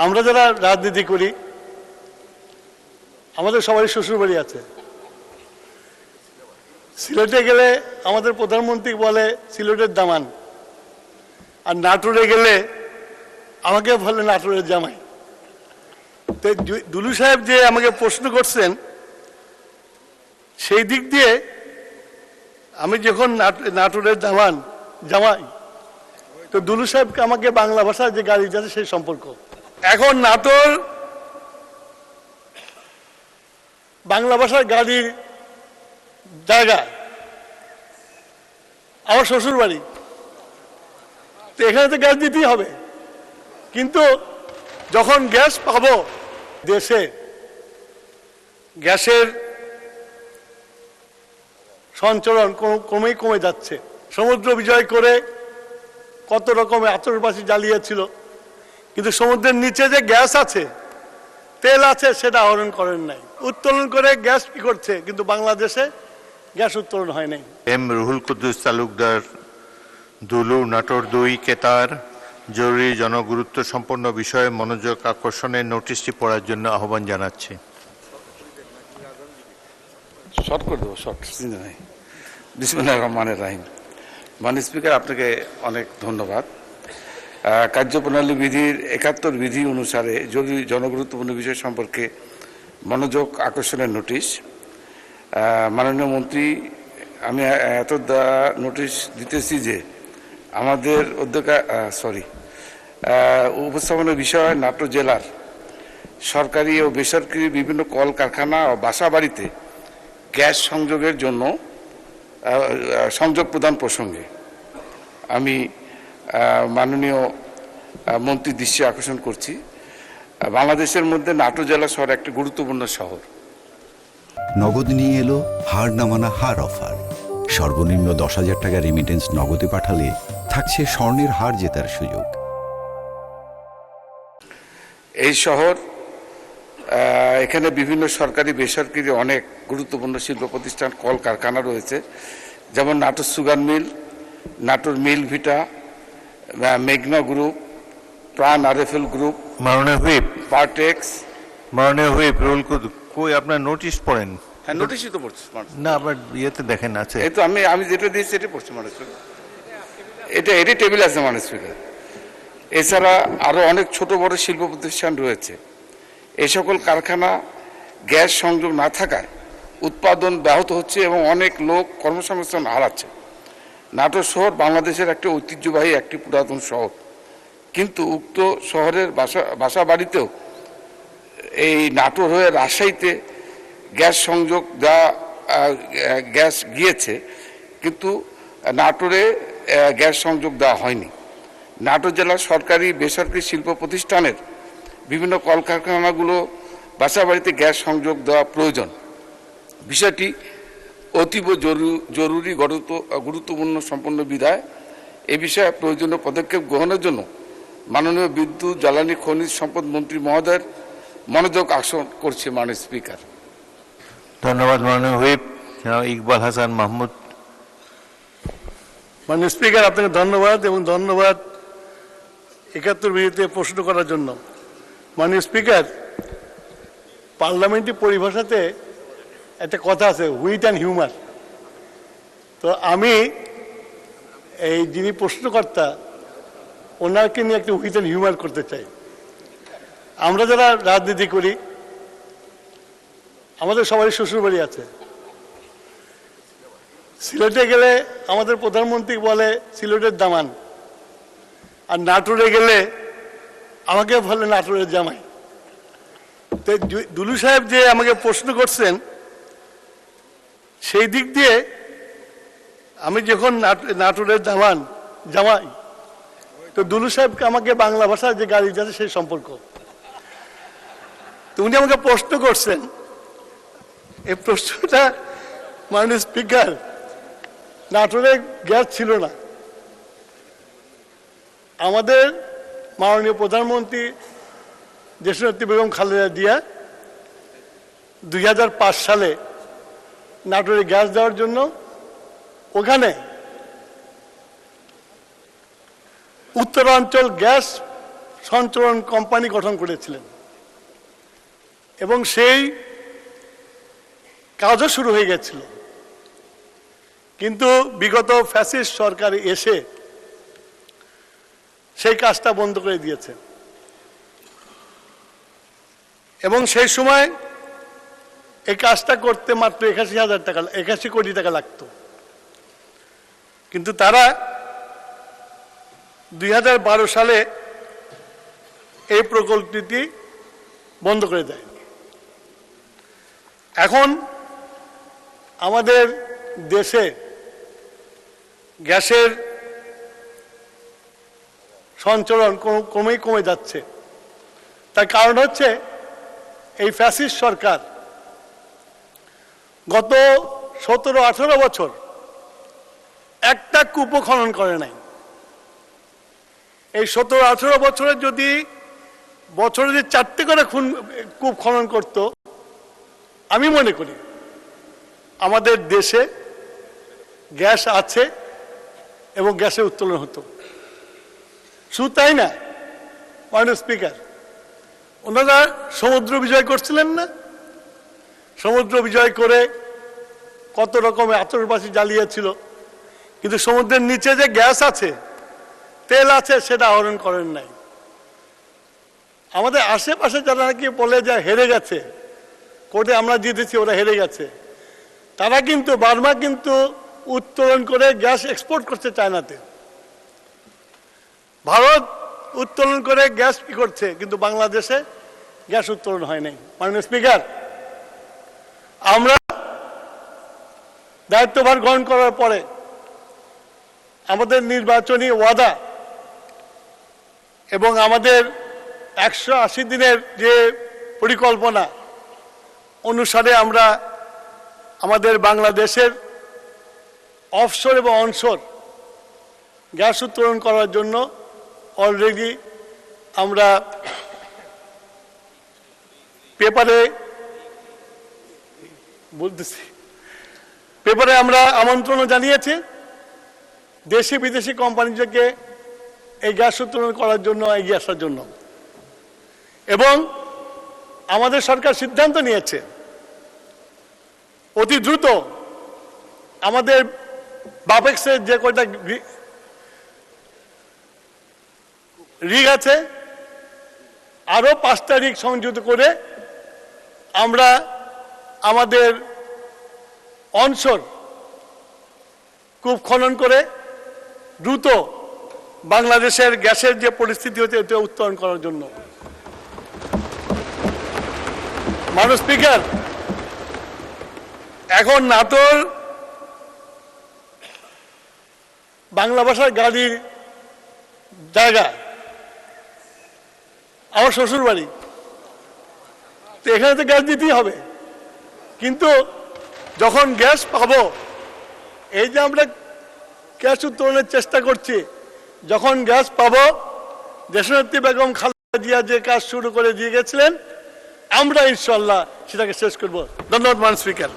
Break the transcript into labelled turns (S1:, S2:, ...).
S1: আমরা যারা রাজনীতি করি আমাদের সবারই শ্বশুরবাড়ি আছে। সিলেটে গেলে আমাদের প্রধানমন্ত্রী বলে সিলেটের দামান, আর নাটোরে গেলে আমাকে বলে নাটোরের জামাই। তো দুলু সাহেব যে আমাকে প্রশ্ন করছেন সেই দিক দিয়ে আমি যখন নাটোরের জামাই, তো দুলু সাহেবকে আমাকে বাংলা ভাষায় যে গাড়ি আছে সেই সম্পর্ক। এখন নাটোর বাংলা ভাষার গাড়ির জায়গা আমার শ্বশুর বাড়ি, তো এখানে তো গ্যাস দিতেই হবে। কিন্তু যখন গ্যাস পাবো, দেশে গ্যাসের সঞ্চালন কমে যাচ্ছে। সমুদ্র বিজয় করে কত রকমের আতশবাজি জ্বালিয়েছিল, কিন্তু সমুদ্রের নিচে যে গ্যাস আছে, তেল আছে, সেটা আহরণ করেন নাই। উত্তোলন করে গ্যাস কি করছে, কিন্তু বাংলাদেশে গ্যাস উত্তোলন হয় নাই।
S2: এম রুহুল কুদ্দুস তালুকদার দুলু নাটোর ২ কেতার জরুরি জনগুরুত্ব সম্পন্ন বিষয়ে মনোযোগ আকর্ষণের নোটিশটি পড়ার জন্য আহ্বান জানাচ্ছি।
S3: শর্ট করে দেবো, শর্ট চিন্তা নেই। বিসমিল্লাহির রহমানির রহিম। মাননীয় স্পিকার, আপনাকে অনেক ধন্যবাদ। কার্যপ্রণালী বিধির ৭১ বিধি অনুসারে জরুরি জনগুরুত্বপূর্ণ বিষয় সম্পর্কে মনোযোগ আকর্ষণের নোটিশ। মাননীয় মন্ত্রী, আমি এত নোটিশ দিতেছি যে আমাদের উপস্থাপনের বিষয় নাটোর জেলার সরকারি ও বেসরকারি বিভিন্ন কল কারখানা ও বাসা বাড়িতে গ্যাস সংযোগের জন্য সংযোগ প্রদান প্রসঙ্গে আমি মাননীয় মন্ত্রীর দৃষ্টি আকর্ষণ করছি। বাংলাদেশের মধ্যে নাটোর জেলা শহর একটি গুরুত্বপূর্ণ শহর।
S4: নগদ নিয়ে এলো হার না মানা হার অফার। সর্বনিম্ন ১০,০০০ টাকা রেমিটেন্স নগদে পাঠালে থাকছে স্বর্ণের হার জেতার সুযোগ।
S3: এই শহর, এখানে বিভিন্ন সরকারি বেসরকারি অনেক গুরুত্বপূর্ণ শিল্প প্রতিষ্ঠান কল কারখানা রয়েছে, যেমন নাটোর সুগার মিল, নাটোর মিল ভিটা, মেঘনা গ্রুপ, প্রাণ আরএফএল গ্রুপ,
S2: মাননীয় হুইপ,
S3: পার্টেক্স।
S2: মাননীয় হুইপ রুহুল কুদ্দুস, কই আপনার নোটিশ পড়েন?
S3: হ্যাঁ, নোটিশই তো পড়ছি
S2: না, আপনার ইয়েতে দেখেন আছে।
S3: এই তো আমি যেটা দিয়েছি এটা পড়ছি মাননীয় স্পিকার। এটা টেবিল আছে মাননীয় স্পিকার। এছাড়া আরও অনেক ছোট বড় শিল্প প্রতিষ্ঠান রয়েছে। এই সকল কারখানা গ্যাস সংযোগ না থাকায় উৎপাদন ব্যাহত হচ্ছে এবং অনেক লোক কর্মসংস্থান হারাচ্ছে। নাটোর শহর বাংলাদেশের একটি ঐতিহ্যবাহী একটি পুরাতন শহর, কিন্তু উক্ত শহরের বাসা বাড়িতেও এই নাটোর হয়ে রাজশাহীতে গ্যাস সংযোগ গ্যাস গিয়েছে, কিন্তু নাটোরে গ্যাস সংযোগ দেওয়া হয়নি। নাটোর জেলার সরকারি বেসরকারি শিল্প প্রতিষ্ঠানের বিভিন্ন কলকারখানাগুলো বাসা বাড়িতে গ্যাস সংযোগ দেওয়া প্রয়োজন। বিষয়টি অতীব জরুরি গুরুত্বপূর্ণ সম্পন্ন বিধায় এ বিষয়ে প্রয়োজনীয় পদক্ষেপ গ্রহণের জন্য মাননীয় বিদ্যুৎ জ্বালানি খনিজ সম্পদ মন্ত্রী মহোদয়ের মনোযোগ আকর্ষণ করছে মাননীয় স্পিকার।
S2: ধন্যবাদ মাননীয় হুইপ। ইকবাল হাসান মাহমুদ।
S1: মাননীয় স্পিকার, আপনাকে ধন্যবাদ এবং ধন্যবাদ ৭১ বিধিতে প্রশ্ন করার জন্য। মাননীয় স্পিকার, পার্লামেন্টারি পরিভাষাতে একটা কথা আছে, হুইট অ্যান্ড হিউমার। তো আমি এই যিনি প্রশ্নকর্তা ওনাকে নিয়ে একটা হুইট অ্যান্ড হিউমার করতে চাই। আমরা যারা রাজনীতি করি আমাদের সবারই শ্বশুরবাড়ি আছে। সিলেটে গেলে আমাদের প্রধানমন্ত্রী বলে সিলেটের দামান, আর নাটোরে গেলে আমাকে বলে নাটোরের জামাই। তো দুলু সাহেব যে আমাকে প্রশ্ন করছেন সেই দিক দিয়ে আমি যখন নাটোরের জামাই, তো দুলু সাহেবকে আমাকে বাংলা ভাষায় যে গাড়ি আছে সেই সম্পর্ক। তো উনি আমাকে প্রশ্ন করছেন, এই প্রশ্নটা মাননীয় স্পিকার, নাটোরে গ্যাস ছিল না। আমাদের মাননীয় প্রধানমন্ত্রী দেশনেত্রী বেগম খালেদা জিয়া ২০০৫ সালে নাটোরে গ্যাস দেওয়ার জন্য ওখানে উত্তরাঞ্চল গ্যাস সঞ্চালন কোম্পানি গঠন করেছিলেন এবং সেই কাজও শুরু হয়ে গেছিল, কিন্তু বিগত ফ্যাসিস্ট সরকার এসে সেই কাজটা বন্ধ করে দিয়েছে এবং সেই সময় এই কাজটা করতে মাত্র 81 কোটি টাকা লাগতো, কিন্তু তারা 2012 সালে এই প্রকল্পটি বন্ধ করে দেয়। এখন আমাদের দেশে গ্যাসের সঞ্চালন কমে যাচ্ছে। তার কারণ হচ্ছে এই ফ্যাসিস্ট সরকার গত 17-18 বছর একটা কূপও খনন করে নাই। এই 17-18 বছরে যদি বছরে যে 4টে করে কূপ খনন করত, আমি মনে করি আমাদের দেশে গ্যাস আছে এবং গ্যাসের উত্তোলন হতো। শুধু তাই না, মাননীয় স্পিকার, ওনারা সমুদ্র বিজয় করছিলেন না? সমুদ্র বিজয় করে কত রকমের আতশবাজি জ্বালিয়েছিল, কিন্তু সমুদ্রের নিচে যে গ্যাস আছে, তেল আছে, সেটা আহরণ করেন নাই। আমাদের আশেপাশে যারা নাকি বলে যে হেরে গেছে, কোর্টে আমরা জিতেছি, ওরা হেরে গেছে, তারা কিন্তু বার্মা কিন্তু উত্তোলন করে গ্যাস এক্সপোর্ট করছে চায়নাতে। ভারত উত্তোলন করে গ্যাস কি করছে, কিন্তু বাংলাদেশে গ্যাস উত্তোলন হয় নাই। মাননীয় স্পিকার, আমরা দায়িত্বভার গ্রহণ করার পরে আমাদের নির্বাচনী ওয়াদা এবং আমাদের 180 দিনের যে পরিকল্পনা অনুসারে আমরা আমাদের বাংলাদেশের অফশোর এবং অনশোর গ্যাস উত্তোলন করার জন্য অলরেডি আমরা পেপারে আমরা আমন্ত্রণও জানিয়েছি দেশি বিদেশি কোম্পানিদেরকে এই গ্যাস উত্তোলন করার জন্য এগিয়ে আসার জন্য, এবং আমাদের সরকার সিদ্ধান্ত নিয়েছে অতি দ্রুত আমাদের বাপেক্সের যে কয়টা রিগ আছে আরো 5টা রিগ সংযুক্ত করে আমরা আমাদের অনশোর কূপ খনন করে দ্রুত বাংলাদেশের গ্যাসের যে পরিস্থিতি হচ্ছে এটা উত্তোলন করার জন্য। মাননীয় স্পিকার, এখন নাটোর বাংলা ভাষার গাড়ির জায়গা, আমার শ্বশুর বাড়ি, তো এখানে তো গ্যাস দিতেই হবে, কিন্তু যখন গ্যাস পাবো, এই যে আমরা গ্যাস উত্তোলনের চেষ্টা করছি, যখন গ্যাস পাবো, দেশনেত্রী বেগম খালেদা জিয়া যে কাজ শুরু করে দিয়ে গেছিলেন, আমরা ইনশাল্লাহ সেটাকে শেষ করব। ধন্যবাদ মাননীয় স্পিকার।